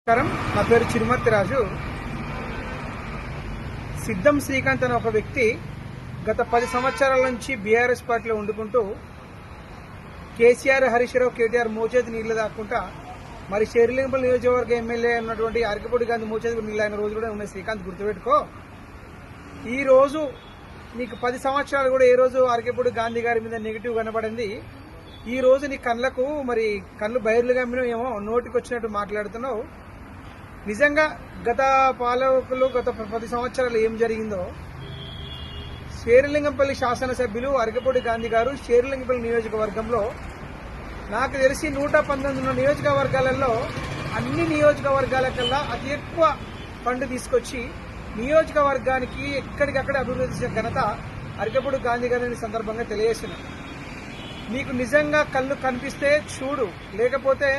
నమస్కారం. నా పేరు చిరుమర్తి రాజు. సిద్ధం శ్రీకాంత్ అనే ఒక వ్యక్తి గత 10 సంవత్సరాల నుంచి బీఆర్ఎస్ పార్టీలో ఉండుకుంటూ కేసీఆర్, హరీష్ రావు, కేటీఆర్ మోచేతి నీళ్లు దాక్కుంటా మరి షేర్లింగంపల్లి నియోజకవర్గ ఎమ్మెల్యే ఉన్నటువంటి అరకపూడి గాంధీ మోచేతి నీళ్ళు అయిన రోజు కూడా ఉన్నాయి. శ్రీకాంత్ గుర్తుపెట్టుకో. ఈ రోజు నీకు 10 సంవత్సరాలు కూడా ఏ రోజు అరకపూడి గాంధీ గారి మీద నెగిటివ్ కనబడింది. ఈ రోజు నీ కళ్ళకు మరి కళ్ళు బయర్లు గమ్మినో ఏమో నోటికి వచ్చినట్టు మాట్లాడుతున్నావు. నిజంగా గత పాలకులు గత 10 సంవత్సరాలు ఏం జరిగిందో షేర్లింగంపల్లి శాసనసభ్యులు అరకపూడి గాంధీ గారు షేర్లింగంపల్లి నియోజకవర్గంలో నాకు తెలిసి 119 నియోజకవర్గాలలో అన్ని నియోజకవర్గాల కల్లా అతి ఎక్కువ ఫండ్ తీసుకొచ్చి నియోజకవర్గానికి ఎక్కడికక్కడ అభివృద్ధి చేసిన ఘనత అరకపూడి గాంధీ గారిని సందర్భంగా తెలియజేస్తున్నాను. నీకు నిజంగా కళ్ళు కనిపిస్తే చూడు, లేకపోతే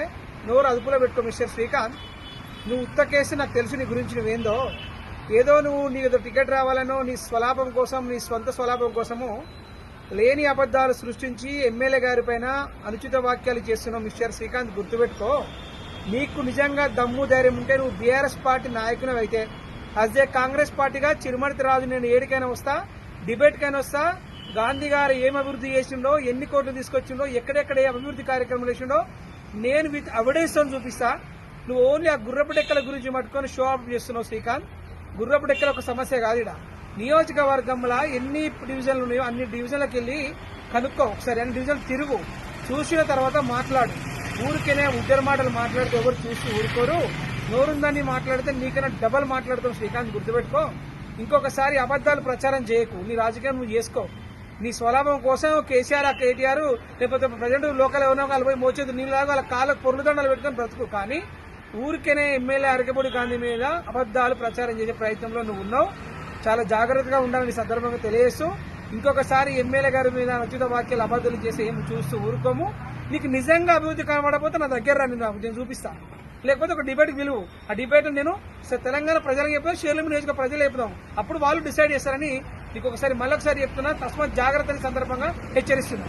నోరు అదుపులో పెట్టుకో. మిస్టర్ శ్రీకాంత్, నువ్వు ఉత్త కేసు నాకు తెలుసు నీ గురించి. నువ్వేందో ఏదో నీకు టికెట్ రావాలనో నీ స్వలాభం కోసం, నీ స్వంత స్వలాభం కోసము లేని అబద్దాలు సృష్టించి ఎమ్మెల్యే గారి పైన అనుచిత వాక్యాలు చేస్తున్నావు. మిస్టర్ శ్రీకాంత్, గుర్తుపెట్టుకో. నీకు నిజంగా దమ్ము ధైర్యం ఉంటే నువ్వు బీఆర్ఎస్ పార్టీ నాయకునివి అయితే యాజ్ ఏ కాంగ్రెస్ పార్టీగా చిరుమర్తి రాజు నేను ఏడికైనా వస్తా, డిబేట్కైనా వస్తా. గాంధీ గారు ఏం అభివృద్ధి చేసిండో, ఎన్ని కోట్లు తీసుకొచ్చిండో, ఎక్కడెక్కడ ఏ అభివృద్ధి కార్యక్రమాలు చేసిండో నేను విత్ ఎవిడెన్స్ చూపిస్తా. నువ్వు ఓన్లీ ఆ గుర్రపు డెక్కల గురించి పట్టుకొని షో అప్ చేస్తున్నావు. శ్రీకాంత్, గుర్రపు డెక్కల ఒక సమస్య కాదు. ఇక్కడ నియోజకవర్గంలో ఎన్ని డివిజన్లు ఉన్నాయో అన్ని డివిజన్లకు వెళ్ళి కనుక్కో. ఒకసారి అన్ని డివిజన్లు తిరుగు, చూసిన తర్వాత మాట్లాడు. ఊరికేనే ఉద్దర మాటలు మాట్లాడితే ఎవరు చూసి ఊరుకోరు. నోరుందని మాట్లాడితే నీకన్నా డబల్ మాట్లాడతావు. శ్రీకాంత్, గుర్తుపెట్టుకో. ఇంకొకసారి అబద్దాలు ప్రచారం చేయకు. నీ రాజకీయం నువ్వు చేసుకో. నీ స్వలాభం కోసం కేసీఆర్, కేటీఆర్ లేకపోతే ప్రజెంట్ లోకల్ ఎవరో వాళ్ళు పోయి మోచేది నీళ్ళలాగా వాళ్ళ కాళ్ళకు పొర్లు దండాలు పెట్టుకుని బ్రతుకు. కానీ ఊరికేనే ఎమ్మెల్యే అరకపూడి గాంధీ మీద అబద్దాలు ప్రచారం చేసే ప్రయత్నంలో నువ్వు ఉన్నావు. చాలా జాగ్రత్తగా ఉండాలని సందర్భంగా తెలియజేస్తూ, ఇంకొకసారి ఎమ్మెల్యే గారి మీద అనుచిత వాక్యాలు అబద్దాలు చేసి ఏమి చూస్తూ ఊరుకోము. నీకు నిజంగా అభివృద్ధి కనబడకపోతే నా దగ్గర రండి, నేను చూపిస్తాను. లేకపోతే ఒక డిబేట్కి పిలువు. ఆ డిబేట్ నేను తెలంగాణ ప్రజలకు చెప్తాను, షేర్లింగం నియోజక ప్రజలు చెప్తాం. అప్పుడు వాళ్ళు డిసైడ్ చేస్తారని నీకు ఒకసారి మళ్ళొకసారి చెప్తున్నా. తస్మాత్ జాగ్రత్తని సందర్భంగా హెచ్చరిస్తున్నా.